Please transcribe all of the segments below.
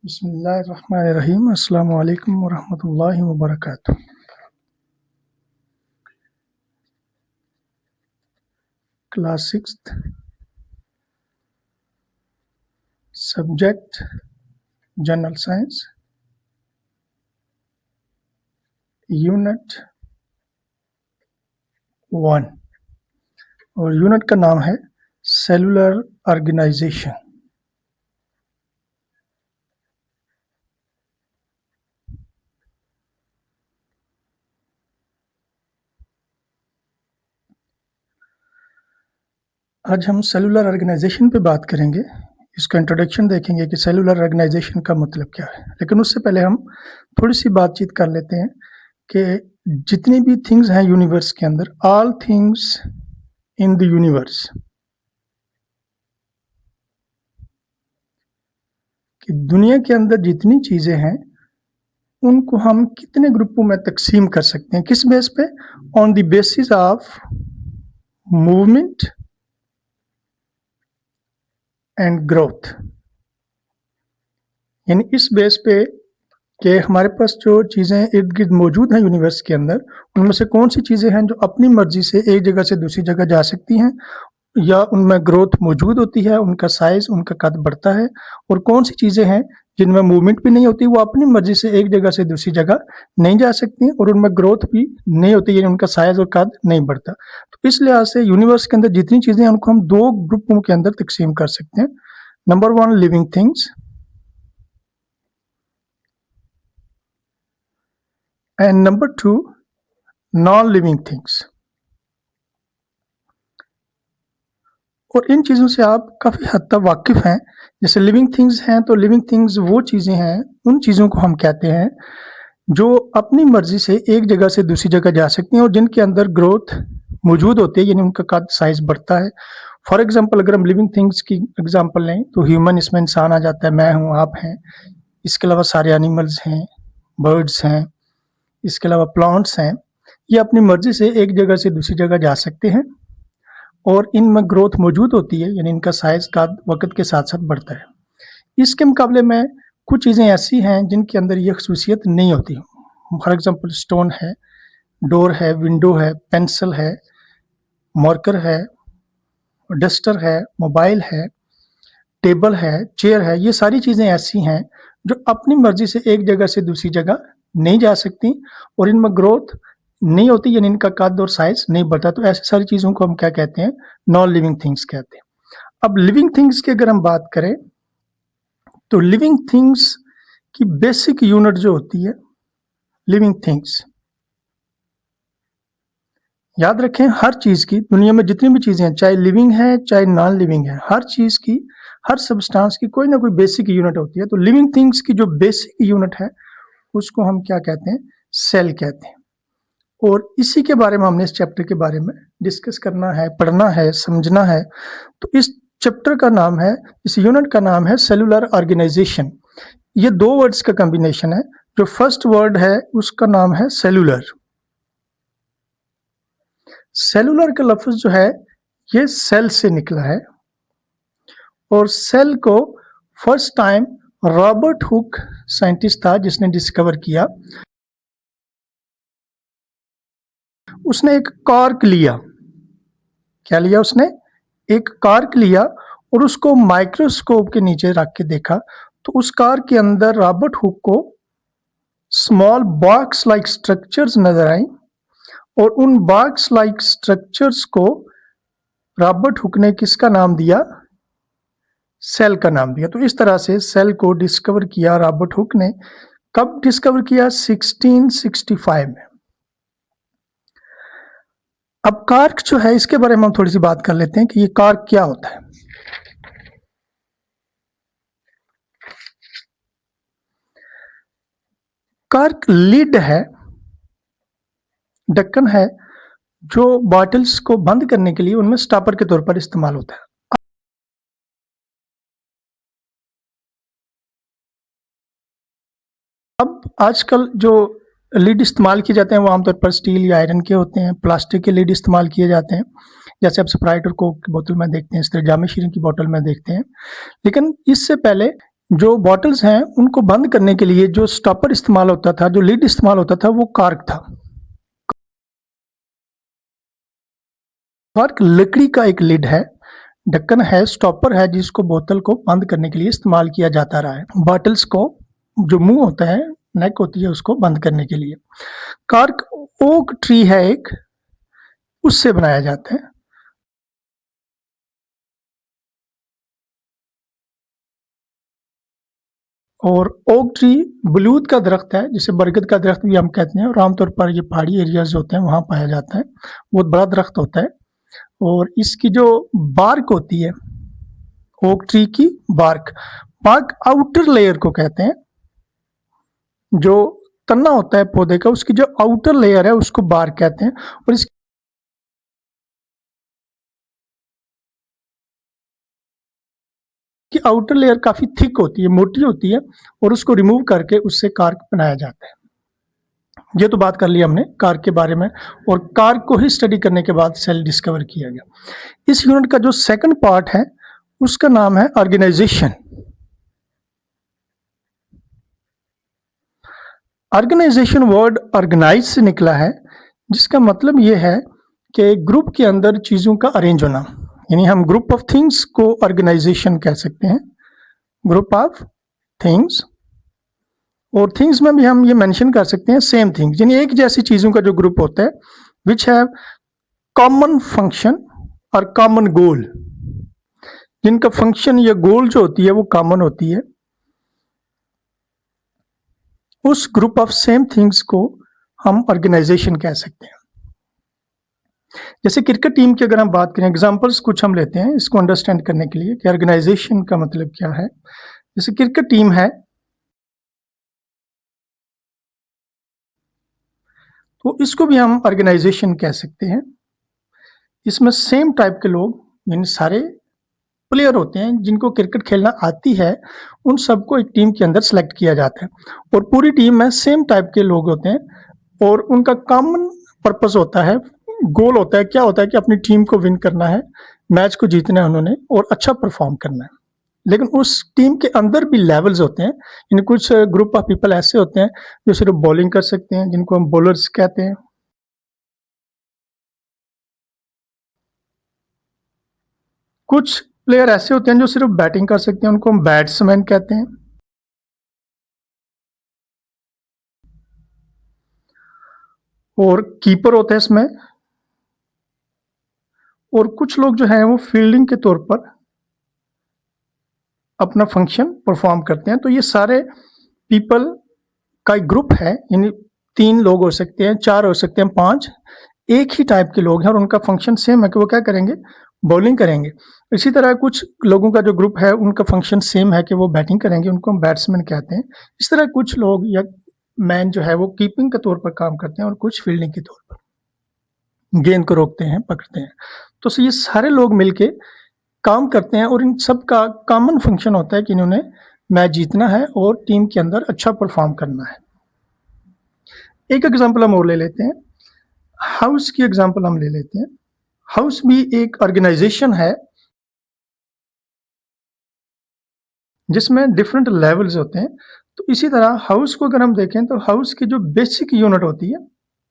बिस्मिल्लाहिर्रहमानिर्रहीम। अस्सलामु अलैकुम वरहमतुल्लाहि वबरकातुह। Class 6th, subject general science, unit 1 और यूनिट का नाम है सेलुलर ऑर्गेनाइजेशन। आज हम सेलुलर ऑर्गेनाइजेशन पे बात करेंगे। इसका इंट्रोडक्शन देखेंगे कि सेलुलर ऑर्गेनाइजेशन का मतलब क्या है। लेकिन उससे पहले हम थोड़ी सी बातचीत कर लेते हैं कि जितनी भी थिंग्स हैं यूनिवर्स के अंदर, all things in the universe, कि दुनिया के अंदर जितनी चीज़ें हैं उनको हम कितने ग्रुपों में तकसीम कर सकते हैं। किस बेस पे? On the basis of movement and growth. यानी इस बेस पे कि हमारे पास जो चीज़ें इर्द गिर्द मौजूद हैं यूनिवर्स के अंदर, उनमें से कौन सी चीज़ें हैं जो अपनी मर्जी से एक जगह से दूसरी जगह जा सकती हैं या उनमें ग्रोथ मौजूद होती है, उनका साइज, उनका कद बढ़ता है, और कौन सी चीज़ें हैं जिनमें मूवमेंट भी नहीं होती, वो अपनी मर्जी से एक जगह से दूसरी जगह नहीं जा सकती और उनमें ग्रोथ भी नहीं होती, यानी उनका साइज और कद नहीं बढ़ता। तो इस लिहाज से यूनिवर्स के अंदर जितनी चीज़ें हैं उनको हम दो ग्रुपों के अंदर तकसीम कर सकते हैं। Number 1 living things and number 2 non living things. और इन चीज़ों से आप काफ़ी हद तक वाकिफ़ हैं। जैसे लिविंग थिंग्स हैं, तो लिविंग थिंग्स वो चीज़ें हैं, उन चीज़ों को हम कहते हैं जो अपनी मर्जी से एक जगह से दूसरी जगह जा सकती हैं और जिनके अंदर ग्रोथ मौजूद होती है, यानी उनका कद साइज बढ़ता है। फॉर एग्जांपल अगर हम लिविंग थिंग्स की एग्जांपल लें तो ह्यूमन, इसमें इंसान आ जाता है, मैं हूँ, आप हैं। इसके अलावा सारे एनिमल्स हैं, बर्ड्स हैं, इसके अलावा प्लांट्स हैं। ये अपनी मर्जी से एक जगह से दूसरी जगह जा सकते हैं और इनमें ग्रोथ मौजूद होती है, यानी इनका साइज का वक्त के साथ साथ बढ़ता है। इसके मुकाबले में कुछ चीज़ें ऐसी हैं जिनके अंदर ये खसूसियत नहीं होती। फॉर एग्जांपल स्टोन है, डोर है, विंडो है, पेंसिल है, मार्कर है, डस्टर है, मोबाइल है, टेबल है, चेयर है। ये सारी चीज़ें ऐसी हैं जो अपनी मर्जी से एक जगह से दूसरी जगह नहीं जा सकती और इनमें ग्रोथ नहीं होती, यानी इनका कद और साइज नहीं बढ़ता। तो ऐसी सारी चीज़ों को हम क्या कहते हैं? नॉन लिविंग थिंग्स कहते हैं। अब लिविंग थिंग्स की अगर हम बात करें तो लिविंग थिंग्स की बेसिक यूनिट जो होती है, लिविंग थिंग्स, याद रखें हर चीज़ की, दुनिया में जितनी भी चीज़ें हैं, चाहे लिविंग है चाहे नॉन लिविंग है, हर चीज़ की, हर सब्सटेंस की कोई ना कोई बेसिक यूनिट होती है। तो लिविंग थिंग्स की जो बेसिक यूनिट है उसको हम क्या कहते हैं? सेल कहते हैं। और इसी के बारे में हमने इस चैप्टर के बारे में डिस्कस करना है, पढ़ना है, समझना है। तो इस चैप्टर का नाम है, इस यूनिट का नाम है सेलुलर ऑर्गेनाइजेशन। ये दो वर्ड्स का कॉम्बिनेशन है। जो फर्स्ट वर्ड है उसका नाम है सेलुलर। सेलुलर का लफ्ज जो है ये सेल से निकला है और सेल को first time Robert Hooke scientist था जिसने डिस्कवर किया। उसने एक कॉर्क लिया। क्या लिया उसने? एक कॉर्क लिया और उसको माइक्रोस्कोप के नीचे रख के देखा तो उस कॉर्क के अंदर रॉबर्ट हुक को स्मॉल बॉक्स लाइक स्ट्रक्चर्स नजर आई और उन बॉक्स लाइक स्ट्रक्चर्स को रॉबर्ट हुक ने किसका नाम दिया? सेल का नाम दिया। तो इस तरह से सेल को डिस्कवर किया रॉबर्ट हुक ने। कब डिस्कवर किया? 1665 में। अब कॉर्क जो है इसके बारे में हम थोड़ी सी बात कर लेते हैं कि ये कॉर्क क्या होता है। कॉर्क लिड है, ढक्कन है, जो बॉटल्स को बंद करने के लिए उनमें स्टॉपर के तौर पर इस्तेमाल होता है। अब आजकल जो लीड इस्तेमाल किए जाते हैं वो आमतौर पर स्टील या आयरन के होते हैं। प्लास्टिक के लीड इस्तेमाल किए जाते हैं, जैसे आप स्प्राइट और कोक की बोतल में देखते हैं, इस तरह जामे शीरीन की बोतल में देखते हैं। लेकिन इससे पहले जो बॉटल्स हैं उनको बंद करने के लिए जो स्टॉपर इस्तेमाल होता था, जो लिड इस्तेमाल होता था, वो कॉर्क था। कॉर्क लकड़ी का एक लिड है, ढक्कन है, स्टॉपर है जिसको बोतल को बंद करने के लिए इस्तेमाल किया जाता रहा है। बॉटल्स को जो मुंह होता है, नेक होती है, उसको बंद करने के लिए। कॉर्क ओक ट्री है एक, उससे बनाया जाता है। और ओक ट्री बलूत का दरख्त है, जिसे बरगद का दरख्त भी हम कहते हैं, और आमतौर पर ये पहाड़ी एरियाज होते हैं वहाँ पाया जाता है। बहुत बड़ा दरख्त होता है और इसकी जो बार्क होती है, ओक ट्री की बार्क, बार्क आउटर लेयर को कहते हैं। जो तना होता है पौधे का, उसकी जो आउटर लेयर है उसको बार्क कहते हैं। और इसकी आउटर लेयर काफी थिक होती है, मोटी होती है, और उसको रिमूव करके उससे कार्क बनाया जाता है। ये तो बात कर ली हमने कार्क के बारे में, और कार्क को ही स्टडी करने के बाद सेल डिस्कवर किया गया। इस यूनिट का जो सेकंड पार्ट है उसका नाम है ऑर्गेनाइजेशन। ऑर्गेनाइजेशन वर्ड ऑर्गेनाइज से निकला है, जिसका मतलब ये है कि ग्रुप के अंदर चीज़ों का अरेंज होना, यानी हम ग्रुप ऑफ थिंग्स को ऑर्गेनाइजेशन कह सकते हैं, ग्रुप ऑफ थिंग्स। और थिंग्स में भी हम ये मेंशन कर सकते हैं सेम थिंग्स, यानी एक जैसी चीज़ों का जो ग्रुप होता है, विच हैव कॉमन फंक्शन और कॉमन गोल, जिनका फंक्शन या गोल जो होती है वो कॉमन होती है। उस ग्रुप ऑफ सेम थिंग्स को हम ऑर्गेनाइजेशन कह सकते हैं। जैसे क्रिकेट टीम की अगर हम बात करें, एग्जांपल्स कुछ हम लेते हैं इसको अंडरस्टैंड करने के लिए कि ऑर्गेनाइजेशन का मतलब क्या है। जैसे क्रिकेट टीम है, तो इसको भी हम ऑर्गेनाइजेशन कह सकते हैं। इसमें सेम टाइप के लोग, यानी सारे प्लेयर होते हैं जिनको क्रिकेट खेलना आती है, उन सबको एक टीम के अंदर सेलेक्ट किया जाता है, और पूरी टीम में सेम टाइप के लोग होते हैं, और उनका कॉमन पर्पस होता है, गोल होता है, क्या होता है कि अपनी टीम को विन करना है, मैच को जीतना है उन्होंने, और अच्छा परफॉर्म करना है। लेकिन उस टीम के अंदर भी लेवल्स होते हैं, यानी कुछ ग्रुप ऑफ पीपल ऐसे होते हैं जो सिर्फ बॉलिंग कर सकते हैं, जिनको हम बॉलर्स कहते हैं। कुछ प्लेयर ऐसे होते हैं जो सिर्फ बैटिंग कर सकते हैं, उनको हम बैट्समैन कहते हैं। और कीपर होते हैं इसमें। और कुछ लोग जो हैं वो फील्डिंग के तौर पर अपना फंक्शन परफॉर्म करते हैं। तो ये सारे पीपल का एक ग्रुप है, यानी 3 लोग हो सकते हैं, 4 हो सकते हैं, 5 एक ही टाइप के लोग हैं, और उनका फंक्शन सेम है कि वो क्या करेंगे, बॉलिंग करेंगे। इसी तरह कुछ लोगों का जो ग्रुप है उनका फंक्शन सेम है कि वो बैटिंग करेंगे, उनको हम बैट्समैन कहते हैं। इस तरह कुछ लोग या मैन जो है वो कीपिंग के तौर पर काम करते हैं, और कुछ फील्डिंग के तौर पर गेंद को रोकते हैं, पकड़ते हैं। तो ये सारे लोग मिलके काम करते हैं, और इन सब का कॉमन फंक्शन होता है कि इन्होंने मैच जीतना है और टीम के अंदर अच्छा परफॉर्म करना है। एक एग्जांपल हम और ले लेते हैं, हाउस की एग्जांपल हम ले लेते हैं। हाउस भी एक ऑर्गेनाइजेशन है जिसमें डिफरेंट लेवल्स होते हैं। तो इसी तरह हाउस को अगर हम देखें तो हाउस की जो बेसिक यूनिट होती है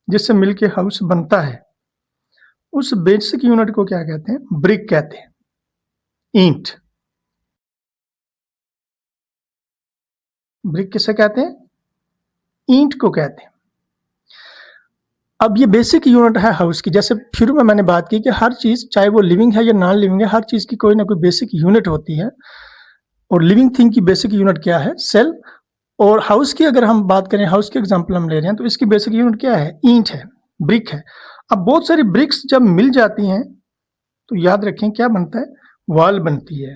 जिससे मिलके हाउस बनता है, उस बेसिक यूनिट को क्या कहते हैं, ब्रिक कहते हैं, ईंट। ब्रिक किसे कहते हैं, ईंट को कहते हैं। अब ये बेसिक यूनिट है हाउस की। जैसे शुरू में मैंने बात की कि हर चीज, चाहे वो लिविंग है या नॉन लिविंग है, हर चीज की कोई ना कोई बेसिक यूनिट होती है। और लिविंग थिंग की बेसिक यूनिट क्या है, सेल। और हाउस की अगर हम बात करें, हाउस की एग्जांपल हम ले रहे हैं, तो इसकी बेसिक यूनिट क्या है, ईंट है, ब्रिक है। अब बहुत सारी ब्रिक्स जब मिल जाती हैं तो याद रखें क्या बनता है, वॉल बनती है।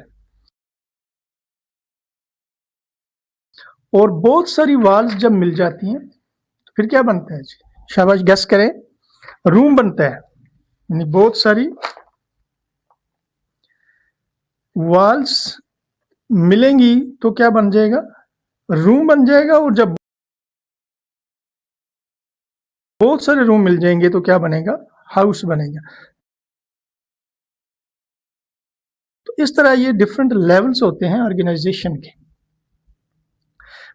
और बहुत सारी वॉल्स जब मिल जाती हैं तो फिर क्या बनता है जी, शाबाश गेस करें, रूम बनता है। यानी बहुत सारी वॉल्स मिलेंगी तो क्या बन जाएगा, रूम बन जाएगा। और जब बहुत सारे रूम मिल जाएंगे तो क्या बनेगा, हाउस बनेगा। तो इस तरह ये डिफरेंट लेवल्स होते हैं ऑर्गेनाइजेशन के।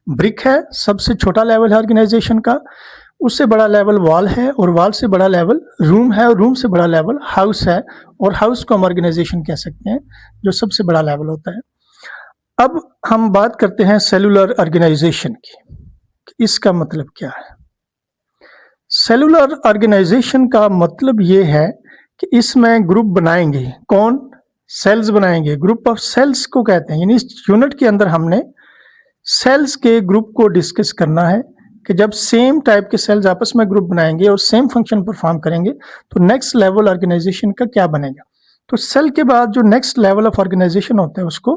ब्रिक है, सबसे छोटा लेवल है ऑर्गेनाइजेशन का, उससे बड़ा लेवल वॉल है और वॉल से बड़ा लेवल रूम है और रूम से बड़ा लेवल हाउस है और हाउस को हम ऑर्गेनाइजेशन कह सकते हैं जो सबसे बड़ा लेवल होता है। अब हम बात करते हैं सेलुलर ऑर्गेनाइजेशन की। इसका मतलब क्या है? सेलुलर ऑर्गेनाइजेशन का मतलब ये है कि इसमें ग्रुप बनाएंगे। कौन? सेल्स बनाएंगे। ग्रुप ऑफ सेल्स को कहते हैं, यानी इस यूनिट के अंदर हमने सेल्स के ग्रुप को डिस्कस करना है कि जब सेम टाइप के सेल्स आपस में ग्रुप बनाएंगे और सेम फंक्शन परफॉर्म करेंगे तो नेक्स्ट लेवल ऑर्गेनाइजेशन का क्या बनेगा। तो सेल के बाद जो नेक्स्ट लेवल ऑफ ऑर्गेनाइजेशन होता है उसको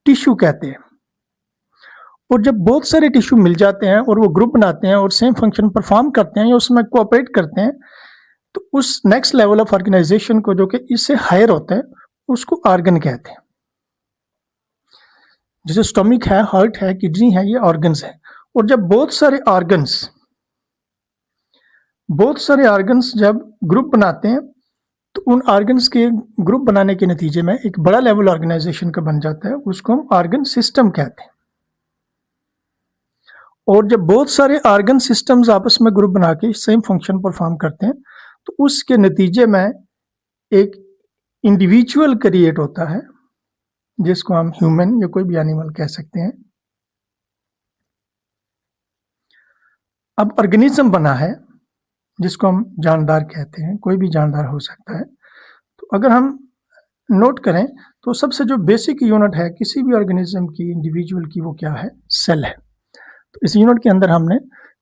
टिश्यू कहते हैं। और जब बहुत सारे टिश्यू मिल जाते हैं और वो ग्रुप बनाते हैं और सेम फंक्शन परफॉर्म करते हैं या उसमें कोऑपरेट करते हैं तो उस नेक्स्ट लेवल ऑफ ऑर्गेनाइजेशन को, जो कि इससे हायर होता है, उसको ऑर्गन कहते हैं। जैसे स्टमक है, हार्ट है, किडनी है, ये ऑर्गन्स है। और जब बहुत सारे ऑर्गन्स जब ग्रुप बनाते हैं तो उन ऑर्गन्स के ग्रुप बनाने के नतीजे में एक बड़ा लेवल ऑर्गेनाइजेशन का बन जाता है, उसको हम ऑर्गन सिस्टम कहते हैं। और जब बहुत सारे ऑर्गन सिस्टम्स आपस में ग्रुप बना के सेम फंक्शन परफॉर्म करते हैं तो उसके नतीजे में एक इंडिविजुअल क्रिएट होता है जिसको हम ह्यूमन या कोई भी एनिमल कह सकते हैं। अब ऑर्गेनिज्म बना है जिसको हम जानदार कहते हैं, कोई भी जानदार हो सकता है। तो अगर हम नोट करें तो सबसे जो बेसिक यूनिट है किसी भी ऑर्गेनिज्म की, इंडिविजुअल की, वो क्या है? सेल है। तो इस यूनिट के अंदर हमने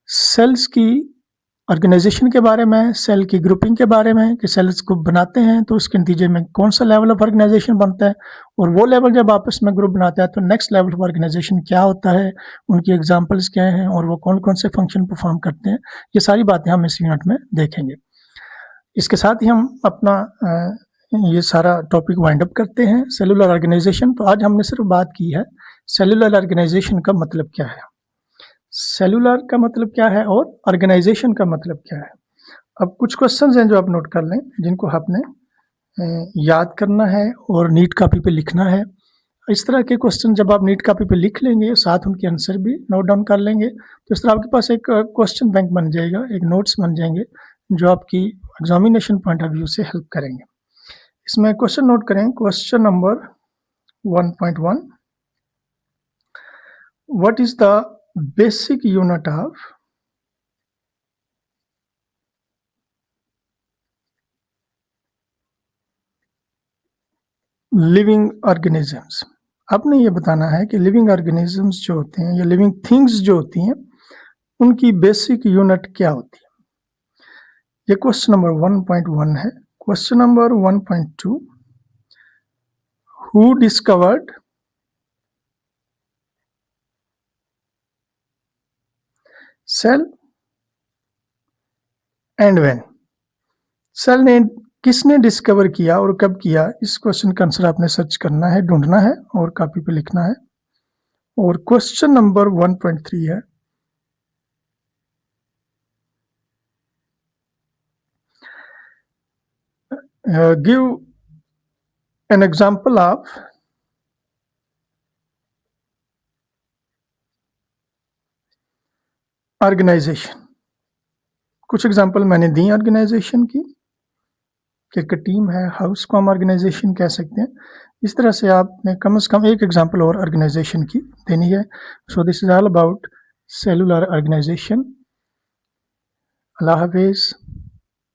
सेल्स की ऑर्गेनाइजेशन के बारे में, सेल की ग्रुपिंग के बारे में कि सेल्स को बनाते हैं तो उसके नतीजे में कौन सा लेवल ऑफ ऑर्गेनाइजेशन बनता है और वो लेवल जब आपस में ग्रुप बनाता है तो नेक्स्ट लेवल ऑफ ऑर्गेनाइजेशन क्या होता है, उनकी एग्जांपल्स क्या हैं और वो कौन कौन से फंक्शन परफॉर्म करते हैं, ये सारी बातें हम इस यूनिट में देखेंगे। इसके साथ ही हम अपना ये सारा टॉपिक वाइंड अप करते हैं, सेलुलर ऑर्गेनाइजेशन। तो आज हमने सिर्फ बात की है सेलुलर ऑर्गेनाइजेशन का मतलब क्या है, सेलुलर का मतलब क्या है और ऑर्गेनाइजेशन का मतलब क्या है। अब कुछ क्वेश्चंस हैं जो आप नोट कर लें, जिनको आपने याद करना है और नीट कॉपी पे लिखना है। इस तरह के क्वेश्चन जब आप नीट कॉपी पे लिख लेंगे, साथ उनके आंसर भी नोट डाउन कर लेंगे, तो इस तरह आपके पास एक क्वेश्चन बैंक बन जाएगा, एक नोट्स बन जाएंगे जो आपकी एग्जामिनेशन पॉइंट ऑफ व्यू से हेल्प करेंगे। इसमें क्वेश्चन नोट करें। Question number 1.1, what is the basic unit of living organisms. आपने ये बताना है कि लिविंग ऑर्गेनिजम्स जो होते हैं या लिविंग थिंग्स जो होती हैं उनकी बेसिक यूनिट क्या होती है। ये क्वेश्चन नंबर 1.1 है। Question number 1.2, who discovered cell and when. Cell ने किसने डिस्कवर किया और कब किया, इस क्वेश्चन का आंसर आपने सर्च करना है, ढूंढना है और कॉपी पे लिखना है। और क्वेश्चन नंबर 1.3 है, give an example of organisation. कुछ एग्जांपल मैंने दी ऑर्गेनाइजेशन की, कि टीम है, हाउस को हम ऑर्गेनाइजेशन कह सकते हैं। इस तरह से आपने कम से कम एक एग्जांपल और ऑर्गेनाइजेशन की देनी है। So this is all about cellular organization. अल्लाह हाफिज़।